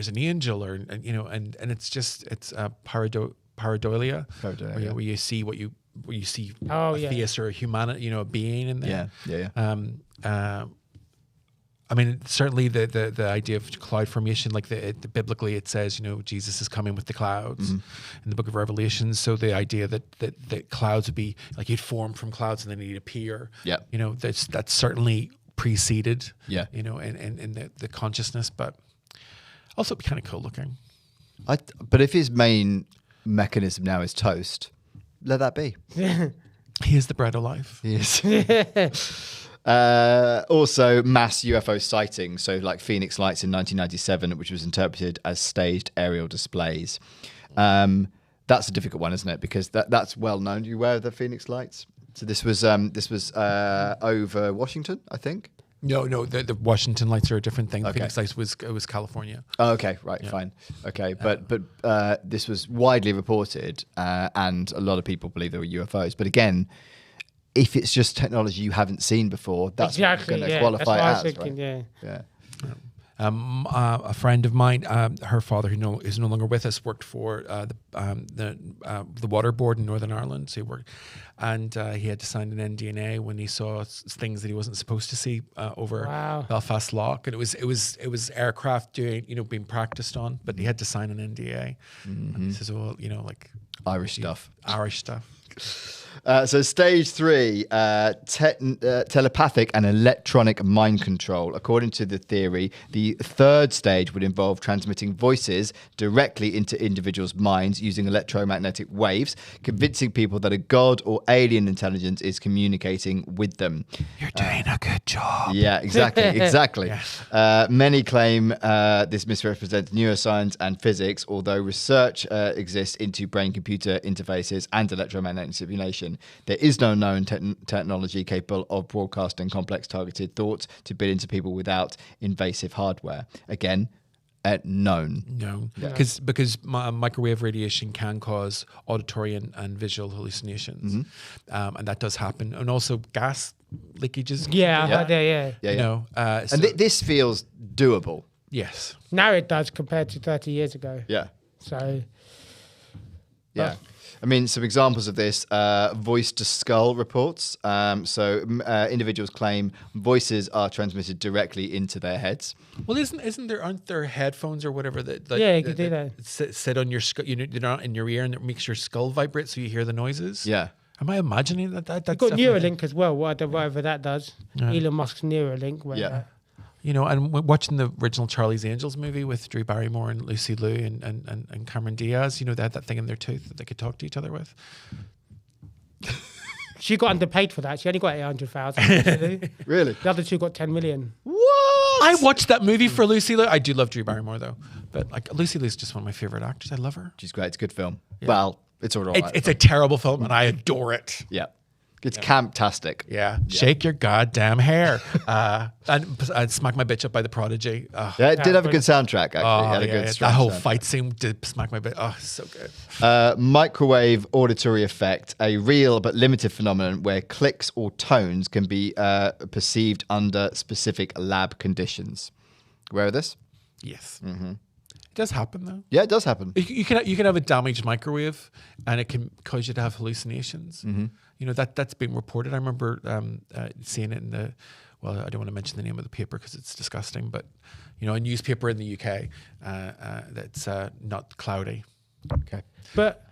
an angel, and it's pareidolia, where you see what you see a theist or a humanity, a being in there. Yeah. I mean, certainly the idea of cloud formation, like biblically it says, Jesus is coming with the clouds in the book of Revelation. So the idea that clouds would be like he'd form from clouds and then he'd appear. Yeah. That's certainly preceded. Yeah. In the consciousness, but also it'd be kind of cool looking. But if his main mechanism now is toast, let that be. He is the bread of life. He is. Also, mass UFO sightings. So, like Phoenix Lights in 1997, which was interpreted as staged aerial displays. That's a difficult one, isn't it? Because that's well known. You aware of the Phoenix Lights? So this was over Washington, I think. No, the Washington Lights are a different thing. The Okay. Phoenix Lights was California. Oh, okay, right, fine. Okay, but this was widely reported, and a lot of people believe there were UFOs. But again, if it's just technology you haven't seen before, that's Exactly, going to yeah. qualify That's it what I as, was right? thinking, Yeah. A friend of mine, her father, who is no longer with us, worked for the water board in Northern Ireland. So he worked, and he had to sign an NDA when he saw things that he wasn't supposed to see over Wow. Belfast Lough, and it was aircraft being practiced on, but he had to sign an NDA. And he says, well, like Irish stuff. Irish stuff. So stage 3, telepathic and electronic mind control. According to the theory, the third stage would involve transmitting voices directly into individuals' minds using electromagnetic waves, convincing people that a god or alien intelligence is communicating with them. You're doing a good job. Yeah, exactly. Many claim this misrepresents neuroscience and physics, although research exists into brain-computer interfaces and electromagnetic stimulation. There is no known technology capable of broadcasting complex targeted thoughts to billions of people without invasive hardware. Again, known. No, because microwave radiation can cause auditory and visual hallucinations, and that does happen. And also gas leakages. And this feels doable. Yes. Now it does compared to 30 years ago. Yeah. So. Yeah. I mean, some examples of this, voice to skull reports. Individuals claim voices are transmitted directly into their heads. Well, aren't there headphones or whatever that? You can do that. Sit on your skull. They're not in your ear, and it makes your skull vibrate, so you hear the noises. Yeah. Am I imagining that? That's You've got definitely- Neuralink as well, whatever that does. Elon Musk's Neuralink. Where, And watching the original Charlie's Angels movie with Drew Barrymore and Lucy Liu and Cameron Diaz, they had that thing in their tooth that they could talk to each other with. She got underpaid for that. She only got 800,000. Really? The other two got 10 million. What? I watched that movie for Lucy Liu. I do love Drew Barrymore though, but Lucy Liu's just one of my favorite actors. I love her. She's great. It's a good film. Well, it's all right. It's a terrible film, and I adore it. Yeah. It's camptastic. Yeah. Shake your goddamn hair. and Smack My Bitch Up by The Prodigy. Oh, Yeah, it did have a good soundtrack, actually. It had a good that strong whole soundtrack. fight scene did Smack My Bitch. Oh, so good. Microwave auditory effect, a real but limited phenomenon where clicks or tones can be perceived under specific lab conditions. Aware of this? Yes. Mm-hmm. It does happen, though. Yeah, it does happen. You can have a damaged microwave, and it can cause you to have hallucinations. Mm-hmm. That's been reported. I remember seeing it in the. Well, I don't want to mention the name of the paper because it's disgusting, but a newspaper in the UK that's not cloudy. Okay. But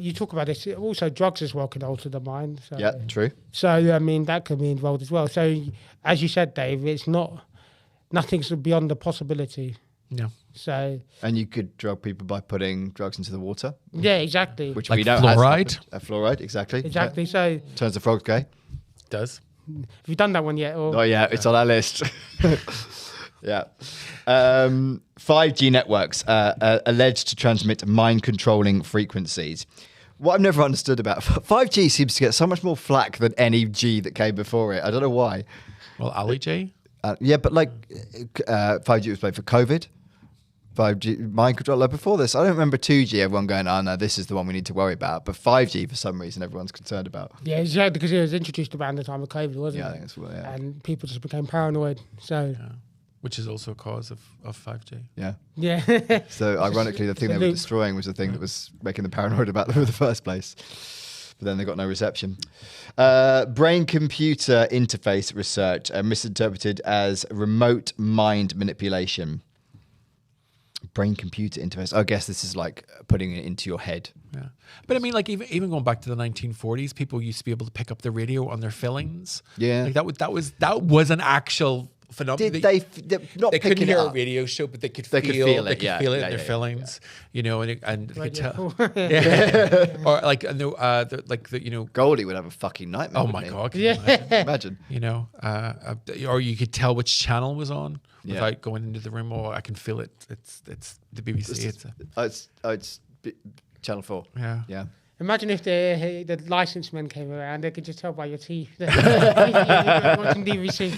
you talk about this. Also, drugs as well can alter the mind. So. Yeah, true. So, I mean, that can be involved as well. So, as you said, Dave, nothing's beyond the possibility. No. So. And you could drug people by putting drugs into the water. Yeah, exactly. Which Like we know fluoride? has fluoride, exactly. Exactly. Yeah. So, Turns the frogs gay. Does. have you done that one yet? Or? Oh, yeah, it's on our list. Yeah. 5G networks alleged to transmit mind-controlling frequencies. What I've never understood about 5G seems to get so much more flack than any G that came before it. I don't know why. Well, Ali J. Yeah, but 5G was played for COVID. 5G mind control. Like before this, I don't remember 2G. Everyone going, "Oh no, this is the one we need to worry about." But 5G, for some reason, everyone's concerned about. Yeah, exactly, because it was introduced around the time of COVID, wasn't Yeah, I it? think that's what. Yeah, And people just became paranoid. So, Which is also a cause of 5G. yeah. yeah. So ironically, the thing they were destroying was the thing that was making them paranoid about them in the first place. But then they got no reception. Brain-computer interface research, misinterpreted as remote mind manipulation. Brain-computer interface. I guess this is like putting it into your head. Yeah, but I mean, even going back to the 1940s, people used to be able to pick up the radio on their fillings. Yeah. Like that was an actual phenomenal. They not They couldn't picking hear it a up. radio show, but they could They feel could feel it, They could yeah, feel it yeah, in their yeah, fillings, you know, and they could tell. Radio. Yeah. Or like the you know. Goldie would have a fucking nightmare. Oh wouldn't my he? God! Can you imagine? Imagine. You know, or you could tell which channel was on Yeah. without going into the room. Oh, I can feel it. It's the BBC. It's Channel 4. Yeah. Yeah. Imagine if the license men came around, they could just tell by your teeth. Watching DVC.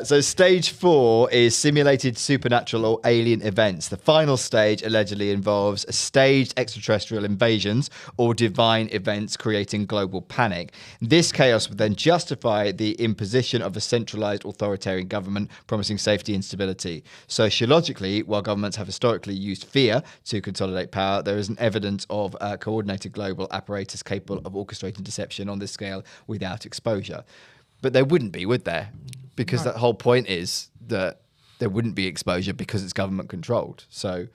So stage 4 is simulated supernatural or alien events. The final stage allegedly involves staged extraterrestrial invasions or divine events creating global panic. This chaos would then justify the imposition of a centralized authoritarian government promising safety and stability. Sociologically, while governments have historically used fear to consolidate power, there isn't evidence of a coordinated global apparatus capable of orchestrating deception on this scale without exposure. But there wouldn't be, would there? Because that whole point is that there wouldn't be exposure because it's government controlled. So,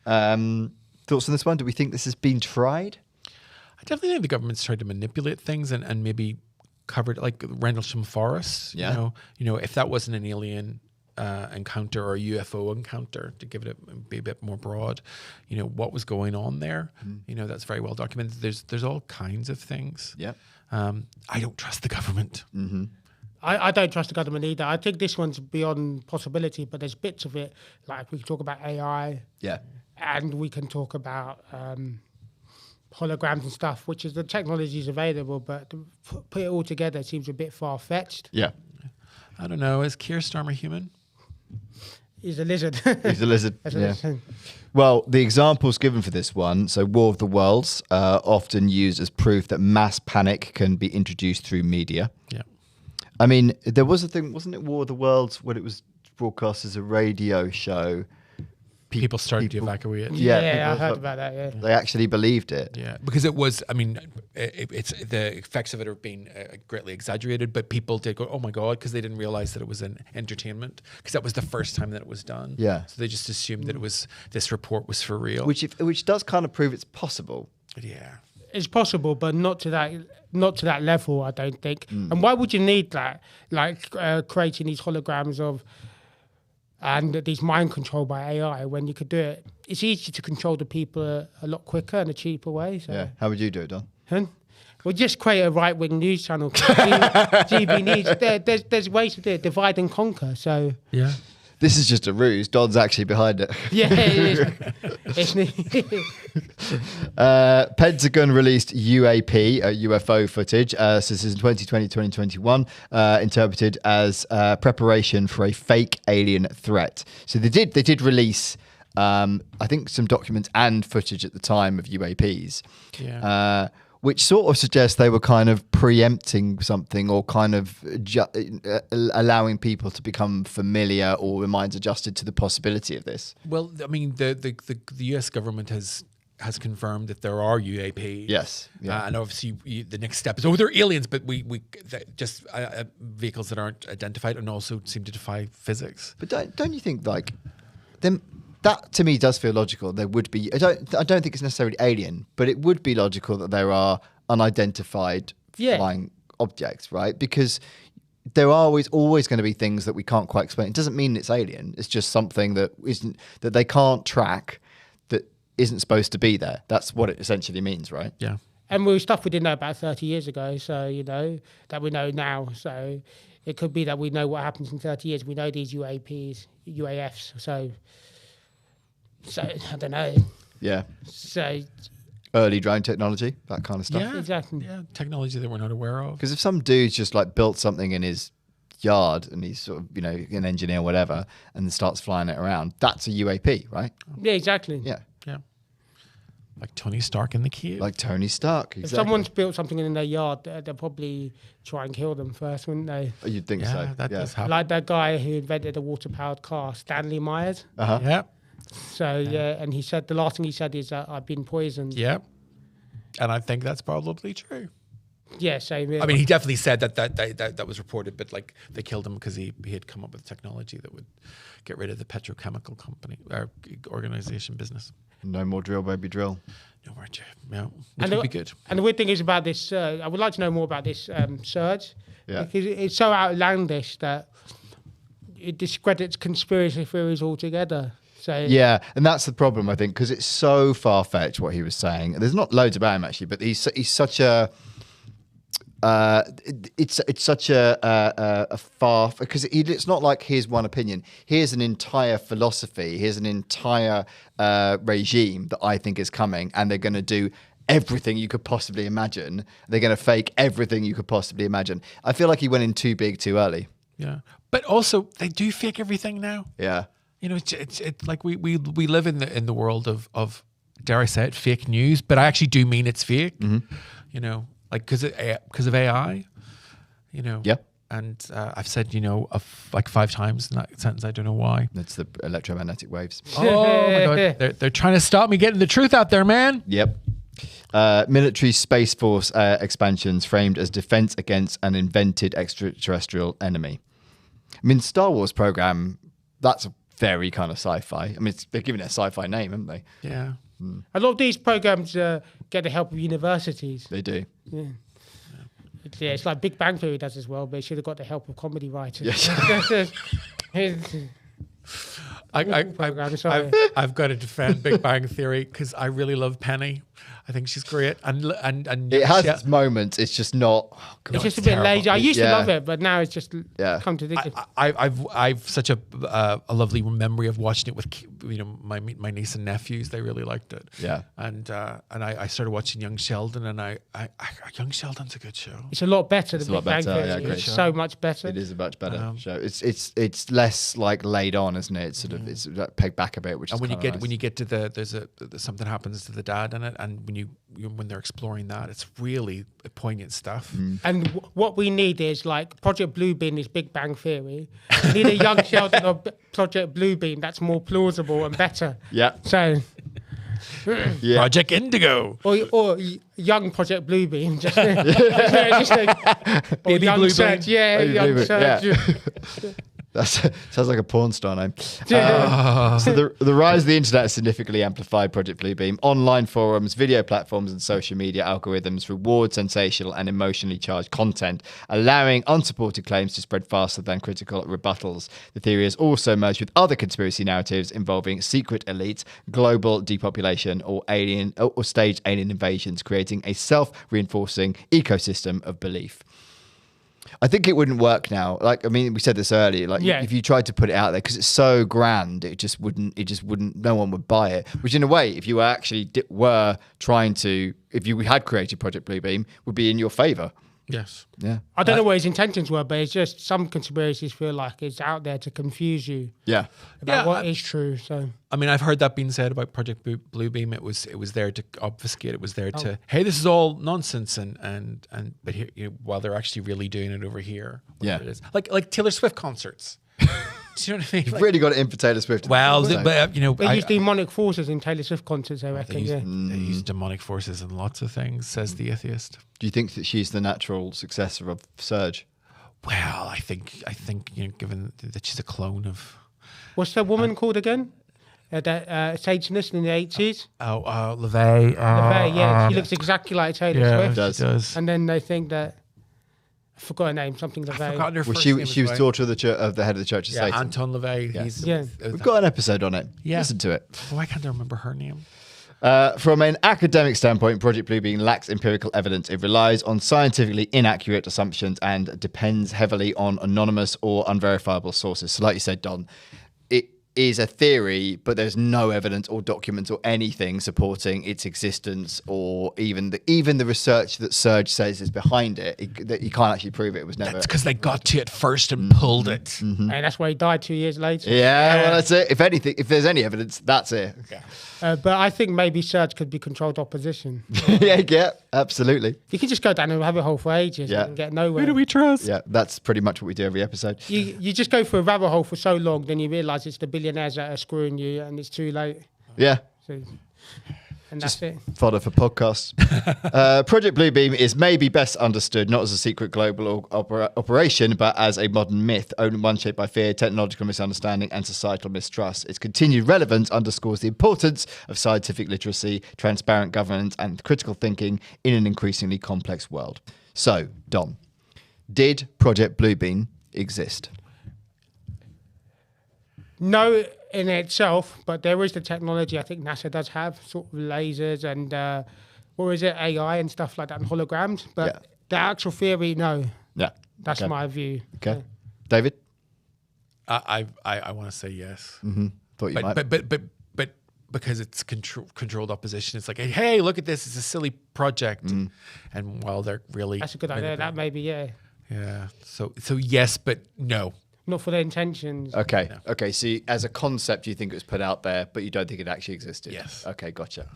thoughts on this one? Do we think this has been tried? I definitely think the government's tried to manipulate things and maybe covered like Rendlesham Forest. Yeah. You know, if that wasn't an alien encounter or a UFO encounter, to give it be a bit more broad, you know, what was going on there. You know, that's very well documented. There's all kinds of things. Yeah. I don't trust the government. Mm-hmm. I don't trust the government either. I think this one's beyond possibility, but there's bits of it, like we can talk about AI, Yeah. and we can talk about holograms and stuff, which is the technology is available, but to put it all together seems a bit far-fetched. Yeah. I don't know. Is Keir Starmer human? He's a lizard. He's a lizard. That's what Yeah. I'm saying. Well, the examples given for this one, so War of the Worlds, often used as proof that mass panic can be introduced through media. Yeah. I mean, there was a thing, wasn't it, War of the Worlds, when it was broadcast as a radio show? People started to evacuate. Yeah, Yeah, I people- heard about that, yeah. They actually believed it. Yeah, because it was. I mean, it's the effects of it have been greatly exaggerated, but people did go, "Oh my god," because they didn't realize that it was an entertainment, because that was the first time that it was done. Yeah. so they just assumed that it was this report was for real. Which does kind of prove it's possible. Yeah, It's possible, but not to that level, I don't think. And why would you need that? Like creating these holograms of and these mind control by AI when you could do it. It's easy to control the people a lot quicker and a cheaper way. So. Yeah. How would you do it, Don? Huh? Well, just create a right-wing news channel. GB News. There's ways to do it. Divide and conquer. So yeah. This is just a ruse. Don's actually behind it. yeah, it's Pentagon released UAP, UFO footage. So this is in 2020, 2021, interpreted as preparation for a fake alien threat. So they did release, I think, some documents and footage at the time of UAPs. Yeah. Which sort of suggests they were kind of preempting something or kind of allowing people to become familiar or their minds adjusted to the possibility of this. Well, I mean, the U.S. government has confirmed that there are UAPs. Yes. Yeah. And obviously the next step is, they're aliens, but we just vehicles that aren't identified and also seem to defy physics. But don't you think, like, them? That to me does feel logical. There would be. I don't think it's necessarily alien, but it would be logical that there are unidentified flying objects, right? Because there are always going to be things that we can't quite explain. It doesn't mean it's alien. It's just something that they can't track, that isn't supposed to be there. That's what it essentially means, right? Yeah. and we stuff we didn't know about 30 years ago. So that we know now. So it could be that we know what happens in 30 years. We know these UAPs, UAFs. So I don't know. Yeah. So Early drone technology, that kind of stuff. Yeah, exactly. Yeah, technology that we're not aware of. Because if some dude's just like built something in his yard and he's sort of, an engineer or whatever, and then starts flying it around, that's a UAP, right? Yeah, exactly. Yeah. Yeah. Like Tony Stark in the cave. Like Tony Stark. Exactly. If someone's built something in their yard, they'll probably try and kill them first, wouldn't they? You'd think yeah, so. that does happen. Like that guy who invented a water-powered car, Stanley Myers. Uh-huh. Yeah. So and he said the last thing he said is that I've been poisoned. Yeah. And I think that's probably true. Yeah, same here. I mean, he definitely said that was reported, but like they killed him because he had come up with technology that would get rid of the petrochemical company or organization business. No more drill, baby, drill. No more, no, which would be good. And the weird thing is about this, I would like to know more about this Serge Yeah. Because it's so outlandish that it discredits conspiracy theories altogether. So Yeah, and that's the problem, I think, because it's so far-fetched what he was saying. There's not loads about him, actually, but he's such a... it's such a far... Because it's not like here's one opinion. Here's an entire philosophy. Here's an entire regime that I think is coming, and they're going to do everything you could possibly imagine. They're going to fake everything you could possibly imagine. I feel like he went in too big too early. Yeah. But also, they do fake everything now. Yeah. You know, it's like we live in the world of dare I say it, fake news, but I actually do mean it's fake. You know, like because of AI. You know. Yeah. And I've said like 5 times in that sentence. I don't know why. That's the electromagnetic waves. Oh my god, they're trying to stop me getting the truth out there, man. Yep. Military Space Force expansions framed as defense against an invented extraterrestrial enemy. I mean, Star Wars program, that's a very kind of sci-fi. I mean, they're giving it a sci-fi name, haven't they? Yeah. a lot of these programs get the help of universities. They do. Yeah. Yeah, it's like Big Bang Theory does as well, but it should have got the help of comedy writers. Yes. I've got to defend Big Bang Theory because I really love Penny. I think she's great, and it has its moments. It's just not. Oh, it's just a bit lazy. I used to love it, but now it's just contradictory. I've such a lovely memory of watching it with my niece and nephews. They really liked it. Yeah, and I started watching Young Sheldon, and Young Sheldon's a good show. It's a lot better than Big Bang Theory. Yeah, it's so much better. It is a much better show. It's less like laid on, isn't it? It's sort of it's pegged back a bit, which. And when nice. you get to there's something happens to the dad in it, and when they're exploring that, it's really poignant stuff. And what we need is like Project Bluebeam is Big Bang Theory. We need a Young Sheldon or Project Bluebeam that's more plausible and better. Yeah. So. Yeah. Project Indigo Oh, or young Project Bluebeam, Baby young Bluebeam. Serge, young Serge. Yeah. That sounds like a porn star name. So the rise of the internet significantly amplified Project Bluebeam. Online forums, video platforms, and social media algorithms reward sensational and emotionally charged content, allowing unsupported claims to spread faster than critical rebuttals. The theory has also merged with other conspiracy narratives involving secret elites, global depopulation, or staged alien invasions, creating a self-reinforcing ecosystem of belief. I think it wouldn't work now. Like, I mean, we said this earlier. Like, if you tried to put it out there, because it's so grand, it just wouldn't. No one would buy it. Which, in a way, if you were trying to, if you had created Project Bluebeam, would be in your favour. Yes. Yeah. I don't know what his intentions were, but it's just some conspiracies feel like it's out there to confuse you. Yeah. About what is true. So. I mean, I've heard that being said about Project Bluebeam. It was there to obfuscate. It was there to, hey, this is all nonsense, but here, while they're actually really doing it over here. Yeah. It is. Like Taylor Swift concerts. Do you know what I mean? You've really got it in for Taylor Swift. Well, but they use demonic forces in Taylor Swift concerts, I reckon. They use demonic forces in lots of things, says the atheist. Do you think that she's the natural successor of Serge? Well, I think given that she's a clone of. What's that woman called again? That Satanist in the 80s? LaVey. LaVey, yeah. She looks exactly like Taylor Swift. She does. And then they think that. I forgot her name, something LaVey. I've forgotten her Well, first she name was as well. daughter of the head of the Church of Satan. Anton LaVey. Yeah. We've got an episode on it. Yeah. Listen to it. Why can't I remember her name? From an academic standpoint, Project Bluebeam lacks empirical evidence. It relies on scientifically inaccurate assumptions and depends heavily on anonymous or unverifiable sources. So like you said, Don, it is a theory, but there's no evidence or documents or anything supporting its existence, or even the research that Serge says is behind it. That you can't actually prove it. It was never. That's because they got to it first and pulled it. And that's why he died 2 years later. Yeah, well, that's it. If there's any evidence, that's it. Okay. But I think maybe Serge could be controlled opposition. yeah, absolutely. You can just go down a rabbit hole for ages and get nowhere. Who do we trust? Yeah, that's pretty much what we do every episode. You just go for a rabbit hole for so long, then you realise it's the billionaires that are screwing you, and it's too late. Yeah. So, and that's it. Fodder for podcasts. Project Bluebeam is maybe best understood not as a secret global operation, but as a modern myth, only one shaped by fear, technological misunderstanding, and societal mistrust. Its continued relevance underscores the importance of scientific literacy, transparent governance, and critical thinking in an increasingly complex world. So, Don, Did Project Bluebeam exist? No, in itself, but there is the technology I think NASA does have, sort of lasers and or is it AI and stuff like that and holograms. But the actual theory, no. Yeah. That's my view. Okay. David? I want to say yes. Thought you might. But because it's controlled opposition, it's like, hey, look at this. It's a silly project. And while they're really... That's a good idea. That maybe, yeah. Yeah. So yes, but no. Not for their intentions. Okay. No. Okay. So as a concept, you think it was put out there, but you don't think it actually existed. Yes. Okay. Gotcha.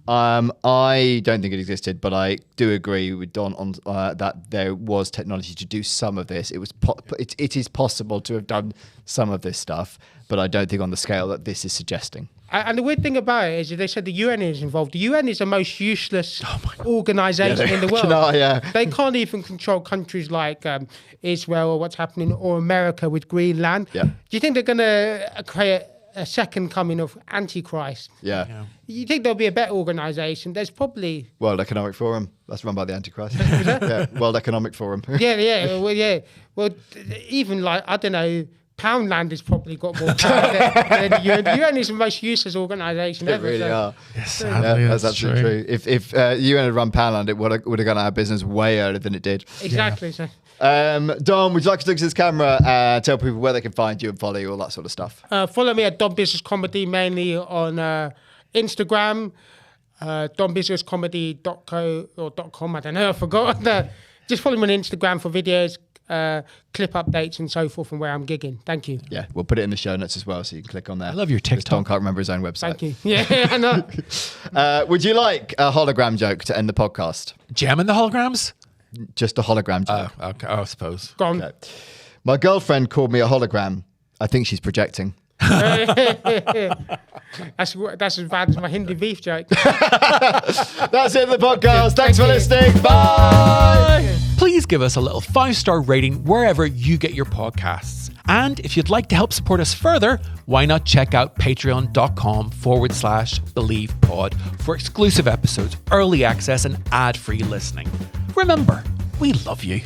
I don't think it existed, but I do agree with Don on that there was technology to do some of this. It was it is possible to have done some of this stuff, but I don't think on the scale that this is suggesting. And the weird thing about it is they said the UN is involved. The UN is the most useless organisation in the world. They can't even control countries like Israel or what's happening, or America with Greenland. Yeah. Do you think they're going to create a second coming of Antichrist? Yeah. You think there'll be a better organisation? There's probably... World Economic Forum. That's run by the Antichrist. World Economic Forum. Well, even like, I don't know... Poundland has probably got more power than the UN. The UN is the most useless organisation ever. It really are. Yes, sadly, that's absolutely true. If UN had run Poundland, it would have gone out of business way earlier than it did. Exactly. Yeah. Don, would you like to look at this camera, tell people where they can find you and follow you, all that sort of stuff? Follow me at Don Biswas Comedy, mainly on Instagram, donbiswascomedy.co or .com, I don't know, I forgot. Just follow me on Instagram for videos, clip updates and so forth, and where I'm gigging. Thank you. Yeah, we'll put it in the show notes as well, so you can click on there. I love your TikTok. Don can't remember his own website. Thank you. Yeah, I know. Would you like a hologram joke to end the podcast? Jamming the holograms? Just a hologram joke. Okay, I suppose. Go on. Okay. My girlfriend called me a hologram. I think she's projecting. That's as bad as my Hindi beef joke. That's it for the podcast. Thanks for listening. Bye. Please give us a little 5-star rating wherever you get your podcasts. And if you'd like to help support us further, why not check out patreon.com/BelievePod for exclusive episodes, early access, and ad-free listening. Remember, we love you.